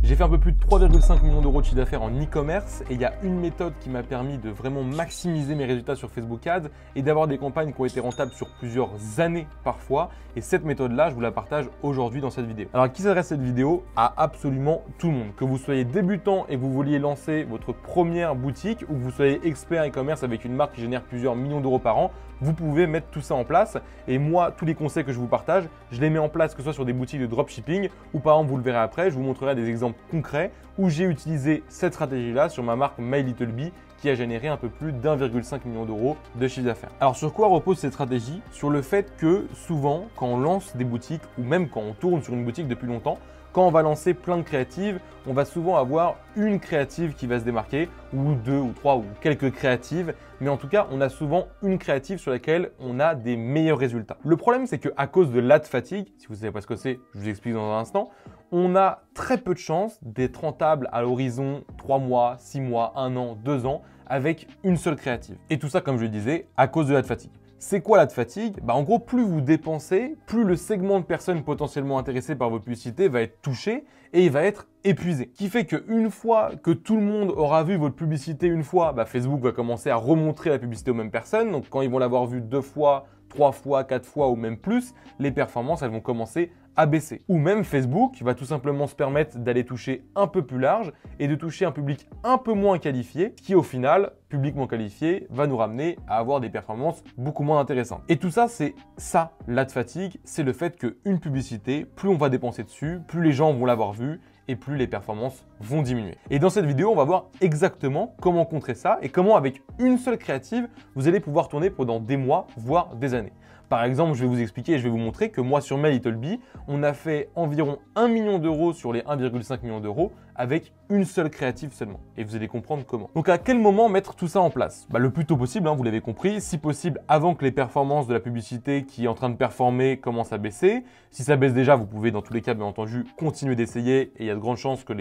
J'ai fait un peu plus de 3,5 millions d'euros de chiffre d'affaires en e-commerce et il y a une méthode qui m'a permis de vraiment maximiser mes résultats sur Facebook Ads et d'avoir des campagnes qui ont été rentables sur plusieurs années parfois. Et cette méthode-là, je vous la partage aujourd'hui dans cette vidéo. Alors, à qui s'adresse cette vidéo? À absolument tout le monde. Que vous soyez débutant et que vous vouliez lancer votre première boutique ou que vous soyez expert e-commerce avec une marque qui génère plusieurs millions d'euros par an, vous pouvez mettre tout ça en place. Et moi, tous les conseils que je vous partage, je les mets en place que ce soit sur des boutiques de dropshipping ou par exemple, vous le verrez après, je vous montrerai des exemples concrets où j'ai utilisé cette stratégie-là sur ma marque MyLittleBee qui a généré un peu plus d'1,5 million d'euros de chiffre d'affaires. Alors sur quoi repose cette stratégie? Sur le fait que souvent, quand on lance des boutiques ou même quand on tourne sur une boutique depuis longtemps, quand on va lancer plein de créatives, on va souvent avoir une créative qui va se démarquer, ou deux, ou trois, ou quelques créatives. Mais en tout cas, on a souvent une créative sur laquelle on a des meilleurs résultats. Le problème, c'est qu'à cause de l'ad fatigue, si vous ne savez pas ce que c'est, je vous explique dans un instant, on a très peu de chances d'être rentable à l'horizon 3 mois, 6 mois, 1 an, 2 ans avec une seule créative. Et tout ça, comme je le disais, à cause de l'ad fatigue. C'est quoi l'ad fatigue? En gros, plus vous dépensez, plus le segment de personnes potentiellement intéressées par vos publicités va être touché et il va être épuisé. Ce qui fait qu'une fois que tout le monde aura vu votre publicité une fois, Facebook va commencer à remontrer la publicité aux mêmes personnes. Donc quand ils vont l'avoir vue 2 fois, 3 fois, 4 fois ou même plus, les performances elles vont commencer à baisser. Ou même Facebook va tout simplement se permettre d'aller toucher un peu plus large et de toucher un public un peu moins qualifié, qui au final, publiquement qualifié, va nous ramener à avoir des performances beaucoup moins intéressantes. Et tout ça, c'est ça, l'ad fatigue, c'est le fait qu'une publicité, plus on va dépenser dessus, plus les gens vont l'avoir vue et plus les performances vont diminuer. Et dans cette vidéo, on va voir exactement comment contrer ça et comment avec une seule créative, vous allez pouvoir tourner pendant des mois, voire des années. Par exemple, je vais vous expliquer et je vais vous montrer que moi sur MyLittleBee, on a fait environ 1 million d'euros sur les 1,5 million d'euros avec une seule créative seulement. Et vous allez comprendre comment. Donc à quel moment mettre tout ça en place? Le plus tôt possible, vous l'avez compris, si possible avant que les performances de la publicité qui est en train de performer commencent à baisser. Si ça baisse déjà, vous pouvez dans tous les cas, bien entendu, continuer d'essayer et il y a de grandes chances que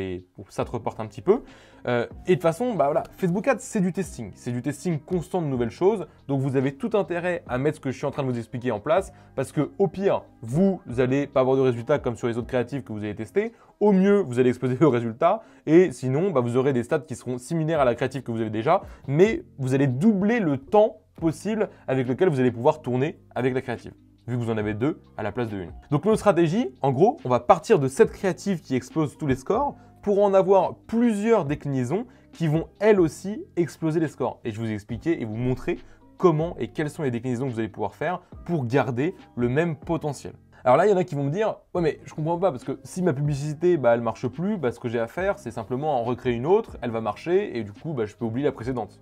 ça te reporte un petit peu. Et de toute façon, voilà, Facebook Ads, c'est du testing. C'est du testing constant de nouvelles choses. Donc vous avez tout intérêt à mettre ce que je suis en train de vous expliquer en place parce que au pire, vous n'allez pas avoir de résultats comme sur les autres créatives que vous avez testés. Au mieux, vous allez exploser le résultat et sinon, vous aurez des stats qui seront similaires à la créative que vous avez déjà, mais vous allez doubler le temps possible avec lequel vous allez pouvoir tourner avec la créative, vu que vous en avez 2 à la place de 1. Donc notre stratégie, en gros, on va partir de cette créative qui explose tous les scores pour en avoir plusieurs déclinaisons qui vont elles aussi exploser les scores. Et je vais vous expliquer et vous montrer comment et quelles sont les déclinaisons que vous allez pouvoir faire pour garder le même potentiel. Alors là, il y en a qui vont me dire « Ouais, mais je comprends pas parce que si ma publicité, elle marche plus, ce que j'ai à faire, c'est simplement en recréer une autre, elle va marcher et du coup, je peux oublier la précédente. »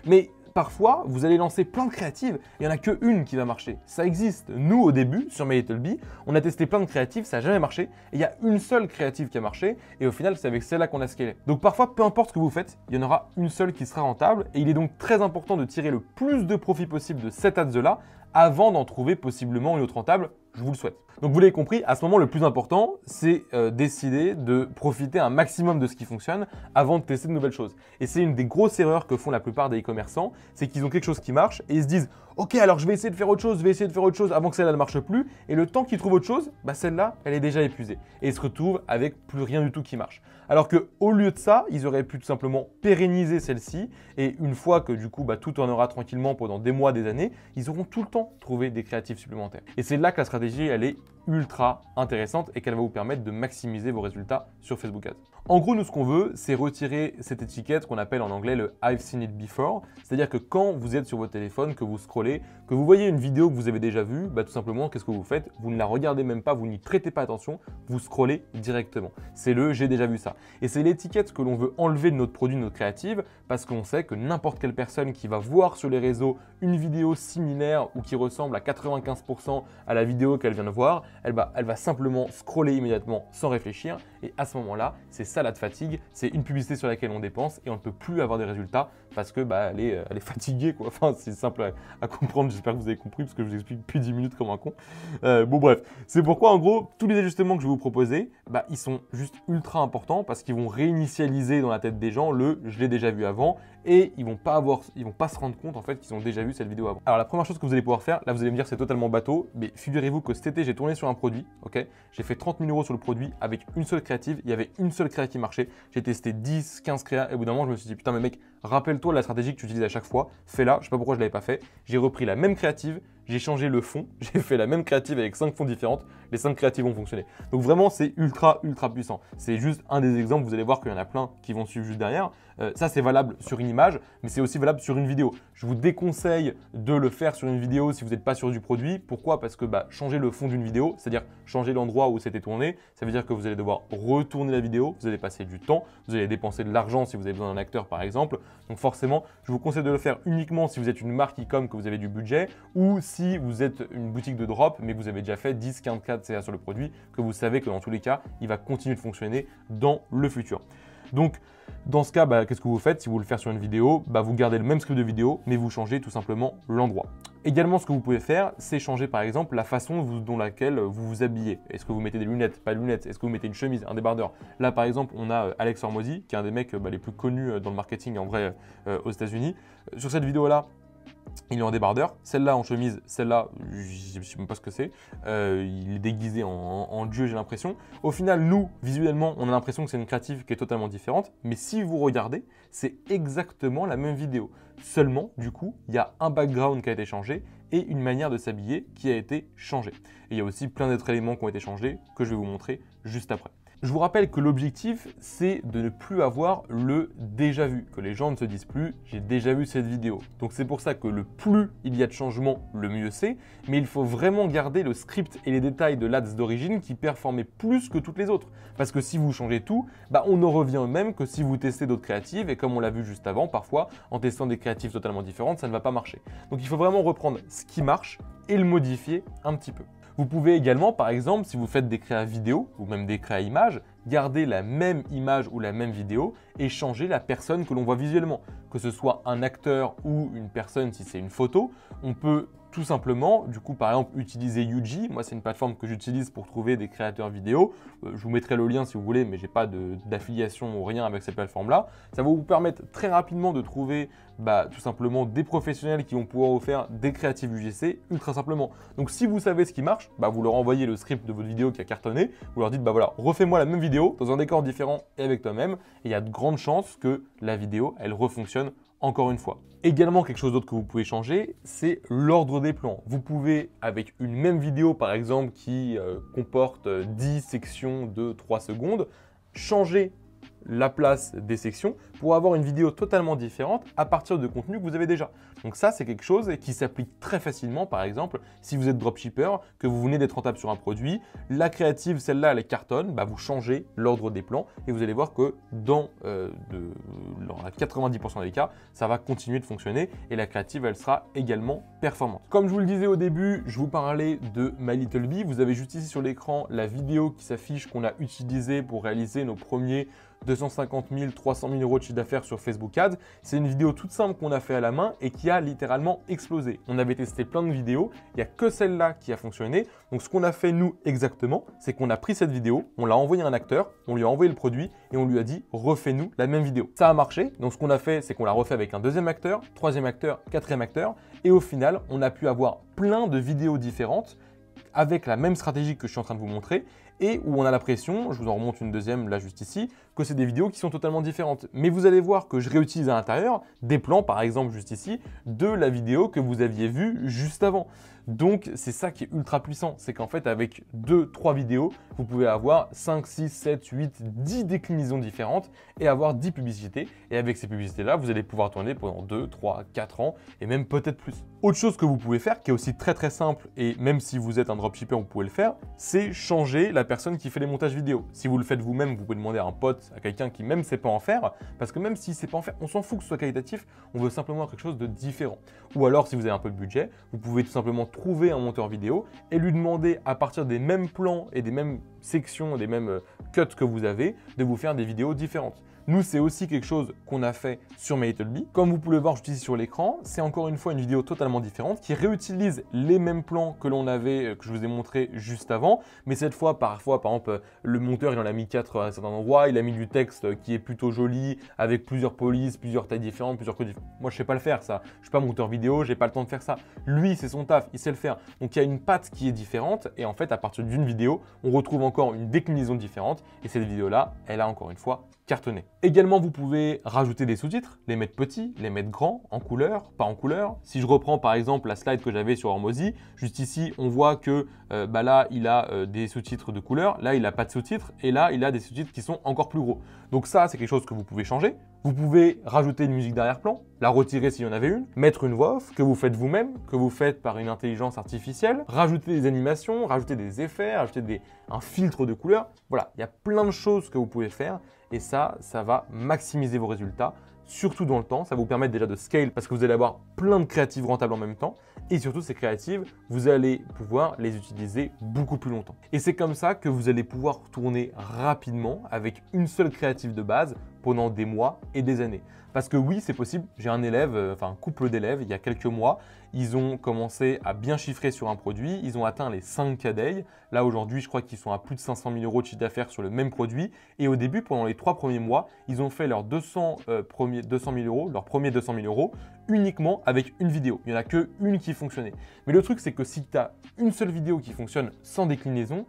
Mais parfois, vous allez lancer plein de créatives, il n'y en a qu'une qui va marcher. Ça existe. Nous, au début, sur MyLittleBee, on a testé plein de créatives, ça n'a jamais marché. Et il y a une seule créative qui a marché et au final, c'est avec celle-là qu'on a scalé. Donc parfois, peu importe ce que vous faites, il y en aura une seule qui sera rentable et il est donc très important de tirer le plus de profit possible de cette ads-là avant d'en trouver possiblement une autre rentable. Je vous le souhaite. Donc vous l'avez compris, à ce moment, le plus important, c'est décider de profiter un maximum de ce qui fonctionne avant de tester de nouvelles choses. Et c'est une des grosses erreurs que font la plupart des e-commerçants, c'est qu'ils ont quelque chose qui marche et ils se disent « Ok, alors je vais essayer de faire autre chose, avant que celle-là ne marche plus. » Et le temps qu'ils trouvent autre chose, celle-là, elle est déjà épuisée. Et ils se retrouvent avec plus rien du tout qui marche. Alors qu'au lieu de ça, ils auraient pu tout simplement pérenniser celle-ci et une fois que du coup tout tournera tranquillement pendant des mois, des années, ils auront tout le temps trouvé des créatifs supplémentaires. Et c'est là que la stratégie, elle est ultra intéressante et qu'elle va vous permettre de maximiser vos résultats sur Facebook Ads. En gros, nous, ce qu'on veut, c'est retirer cette étiquette qu'on appelle en anglais le I've seen it before. C'est-à-dire que quand vous êtes sur votre téléphone, que vous scrollez, que vous voyez une vidéo que vous avez déjà vue, tout simplement, qu'est-ce que vous faites? Vous ne la regardez même pas, vous n'y prêtez pas attention, vous scrollez directement. C'est le j'ai déjà vu ça. Et c'est l'étiquette que l'on veut enlever de notre produit, de notre créative, parce qu'on sait que n'importe quelle personne qui va voir sur les réseaux une vidéo similaire ou qui ressemble à 95% à la vidéo qu'elle vient de voir, elle va simplement scroller immédiatement sans réfléchir. Et à ce moment-là, c'est ça l'ad fatigue, c'est une publicité sur laquelle on dépense et on ne peut plus avoir des résultats parce que elle est fatiguée, quoi. Enfin, c'est simple à comprendre, j'espère que vous avez compris parce que je vous explique depuis 10 minutes comme un con. Bon bref, c'est pourquoi en gros, tous les ajustements que je vais vous proposer, ils sont juste ultra importants parce qu'ils vont réinitialiser dans la tête des gens le « je l'ai déjà vu avant » et ils vont pas se rendre compte en fait qu'ils ont déjà vu cette vidéo avant. Alors la première chose que vous allez pouvoir faire, là vous allez me dire c'est totalement bateau, mais figurez-vous que cet été j'ai tourné sur un produit, ok, j'ai fait 30 000 € sur le produit avec une seule créative, il y avait une seule créative créas qui marchaient. J'ai testé 10, 15 créas et au bout d'un moment, je me suis dit, putain, mais mec, rappelle-toi la stratégie que tu utilises à chaque fois, fais-la. Je sais pas pourquoi je l'avais pas fait. J'ai repris la même créative, j'ai changé le fond, j'ai fait la même créative avec 5 fonds différentes. Les 5 créatives ont fonctionné. Donc vraiment, c'est ultra puissant. C'est juste un des exemples. Vous allez voir qu'il y en a plein qui vont suivre juste derrière. Ça, c'est valable sur une image, mais c'est aussi valable sur une vidéo. Je vous déconseille de le faire sur une vidéo si vous n'êtes pas sûr du produit. Pourquoi? Parce que changer le fond d'une vidéo, c'est-à-dire changer l'endroit où c'était tourné, ça veut dire que vous allez devoir retourner la vidéo, vous allez passer du temps, vous allez dépenser de l'argent si vous avez besoin d'un acteur par exemple. Donc forcément, je vous conseille de le faire uniquement si vous êtes une marque e-com, que vous avez du budget, ou si vous êtes une boutique de drop, mais que vous avez déjà fait 10, 15 cas de CA sur le produit, que vous savez que dans tous les cas, il va continuer de fonctionner dans le futur. Donc, dans ce cas, qu'est-ce que vous faites? Si vous le faites sur une vidéo, vous gardez le même script de vidéo, mais vous changez tout simplement l'endroit. Également, ce que vous pouvez faire, c'est changer par exemple la façon dont laquelle vous vous habillez. Est-ce que vous mettez des lunettes, pas de lunettes? Est-ce que vous mettez une chemise, un débardeur? Là, par exemple, on a Alex Hormozy, qui est un des mecs les plus connus dans le marketing en vrai aux États-Unis. Sur cette vidéo-là, il est en débardeur, celle-là en chemise, celle-là, je ne sais même pas ce que c'est. Il est déguisé en dieu, j'ai l'impression. Au final, nous, visuellement, on a l'impression que c'est une créative qui est totalement différente. Mais si vous regardez, c'est exactement la même vidéo. Seulement, du coup, il y a un background qui a été changé et une manière de s'habiller qui a été changée. Et il y a aussi plein d'autres éléments qui ont été changés que je vais vous montrer juste après. Je vous rappelle que l'objectif, c'est de ne plus avoir le déjà vu, que les gens ne se disent plus « j'ai déjà vu cette vidéo ». Donc c'est pour ça que le plus il y a de changements, le mieux c'est, mais il faut vraiment garder le script et les détails de l'ADS d'origine qui performaient plus que toutes les autres. Parce que si vous changez tout, on en revient au même que si vous testez d'autres créatives, et comme on l'a vu juste avant, parfois, en testant des créatives totalement différentes, ça ne va pas marcher. Donc il faut vraiment reprendre ce qui marche et le modifier un petit peu. Vous pouvez également, par exemple, si vous faites des créas vidéo ou même des créas images, garder la même image ou la même vidéo et changer la personne que l'on voit visuellement. Que ce soit un acteur ou une personne si c'est une photo, on peut tout simplement, du coup, par exemple, utiliser Yuji. Moi, c'est une plateforme que j'utilise pour trouver des créateurs vidéo. Je vous mettrai le lien si vous voulez, mais je n'ai pas d'affiliation ou rien avec cette plateforme-là. Ça va vous permettre très rapidement de trouver tout simplement des professionnels qui vont pouvoir vous faire des créatives UGC ultra simplement. Donc, si vous savez ce qui marche, vous leur envoyez le script de votre vidéo qui a cartonné. Vous leur dites, voilà, refais-moi la même vidéo dans un décor différent et avec toi-même. Et il y a de grandes chances que la vidéo, elle refonctionne encore une fois. Également, quelque chose d'autre que vous pouvez changer, c'est l'ordre des plans. Vous pouvez, avec une même vidéo par exemple qui comporte 10 sections de 3 secondes, changer la place des sections pour avoir une vidéo totalement différente à partir de contenu que vous avez déjà. Donc ça, c'est quelque chose qui s'applique très facilement. Par exemple, si vous êtes dropshipper, que vous venez d'être rentable sur un produit, la créative, celle-là, elle est cartonne, vous changez l'ordre des plans et vous allez voir que dans 90% des cas, ça va continuer de fonctionner et la créative, elle sera également performante. Comme je vous le disais au début, je vous parlais de My Little Bee. Vous avez juste ici sur l'écran la vidéo qui s'affiche qu'on a utilisée pour réaliser nos premiers 250 000, 300 000 euros de chiffre d'affaires sur Facebook Ads. C'est une vidéo toute simple qu'on a fait à la main et qui a littéralement explosé. On avait testé plein de vidéos, il n'y a que celle-là qui a fonctionné. Donc ce qu'on a fait nous exactement, c'est qu'on a pris cette vidéo, on l'a envoyé à un acteur, on lui a envoyé le produit et on lui a dit refais-nous la même vidéo. Ça a marché, donc ce qu'on a fait, c'est qu'on l'a refait avec un deuxième acteur, troisième acteur, quatrième acteur et au final, on a pu avoir plein de vidéos différentes avec la même stratégie que je suis en train de vous montrer et où on a l'impression, je vous en remonte une deuxième là juste ici, que c'est des vidéos qui sont totalement différentes. Mais vous allez voir que je réutilise à l'intérieur des plans, par exemple juste ici, de la vidéo que vous aviez vue juste avant. Donc c'est ça qui est ultra puissant, c'est qu'en fait avec 2-3 vidéos, vous pouvez avoir 5, 6, 7, 8, 10 déclinaisons différentes et avoir 10 publicités. Et avec ces publicités-là, vous allez pouvoir tourner pendant 2, 3, 4 ans et même peut-être plus. Autre chose que vous pouvez faire, qui est aussi très simple, et même si vous êtes un dropshipper, vous pouvez le faire, c'est changer la personne qui fait les montages vidéo. Si vous le faites vous-même, vous pouvez demander à un pote, à quelqu'un qui même sait pas en faire, parce que même s'il sait pas en faire, on s'en fout que ce soit qualitatif, on veut simplement quelque chose de différent. Ou alors, si vous avez un peu de budget, vous pouvez tout simplement trouver un monteur vidéo et lui demander à partir des mêmes plans et des mêmes sections, des mêmes cuts que vous avez, de vous faire des vidéos différentes. Nous, c'est aussi quelque chose qu'on a fait sur My Little Bee. Comme vous pouvez le voir juste ici sur l'écran, c'est encore une fois une vidéo totalement différente qui réutilise les mêmes plans que l'on avait, que je vous ai montré juste avant, mais cette fois par fois, par exemple, le monteur, il en a mis 4 à certains endroits, il a mis du texte qui est plutôt joli, avec plusieurs polices, plusieurs tailles différentes, plusieurs codes différents. Moi, je sais pas le faire, ça. Je suis pas monteur vidéo, j'ai pas le temps de faire ça. Lui, c'est son taf, il sait le faire. Donc, il y a une patte qui est différente, et en fait, à partir d'une vidéo, on retrouve encore une déclinaison différente, et cette vidéo-là, elle a encore une fois cartonné. Également, vous pouvez rajouter des sous-titres, les mettre petits, les mettre grands, en couleur, pas en couleur. Si je reprends par exemple la slide que j'avais sur Hormozy, juste ici, on voit que là, il a des sous-titres de couleur, là, il n'a pas de sous-titres, et là, il a des sous-titres qui sont encore plus gros. Donc ça, c'est quelque chose que vous pouvez changer. Vous pouvez rajouter une musique d'arrière-plan, la retirer s'il y en avait une, mettre une voix off que vous faites vous-même, que vous faites par une intelligence artificielle, rajouter des animations, rajouter des effets, rajouter un filtre de couleur. Voilà, il y a plein de choses que vous pouvez faire et ça va maximiser vos résultats, surtout dans le temps. Ça va vous permettre déjà de scale parce que vous allez avoir plein de créatives rentables en même temps. Et surtout, ces créatives, vous allez pouvoir les utiliser beaucoup plus longtemps. Et c'est comme ça que vous allez pouvoir tourner rapidement avec une seule créative de base pendant des mois et des années. Parce que oui, c'est possible. J'ai un élève, un couple d'élèves, il y a quelques mois, ils ont commencé à bien chiffrer sur un produit. Ils ont atteint les 5K day. Là, aujourd'hui, je crois qu'ils sont à plus de 500 000 € de chiffre d'affaires sur le même produit. Et au début, pendant les 3 premiers mois, ils ont fait leurs 200 000 €, leurs premiers 200 000 € uniquement avec une vidéo. Il n'y en a qu'une qui fonctionnait. Mais le truc, c'est que si tu as une seule vidéo qui fonctionne sans déclinaison,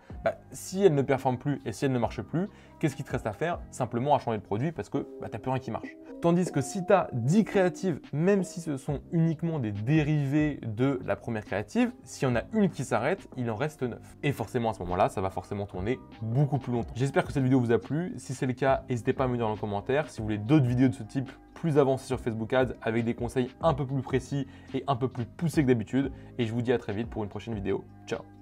si elle ne performe plus et si elle ne marche plus, qu'est-ce qu'il te reste à faire? Simplement à changer de produit parce que tu n'as plus rien qui marche. Tandis que si tu as 10 créatives, même si ce sont uniquement des dérivés de la première créative, s'il y en a une qui s'arrête, il en reste 9. Et forcément, à ce moment-là, ça va forcément tourner beaucoup plus longtemps. J'espère que cette vidéo vous a plu. Si c'est le cas, n'hésitez pas à me dire dans les commentaires. Si vous voulez d'autres vidéos de ce type plus avancées sur Facebook Ads avec des conseils un peu plus précis et un peu plus poussés que d'habitude. Et je vous dis à très vite pour une prochaine vidéo. Ciao!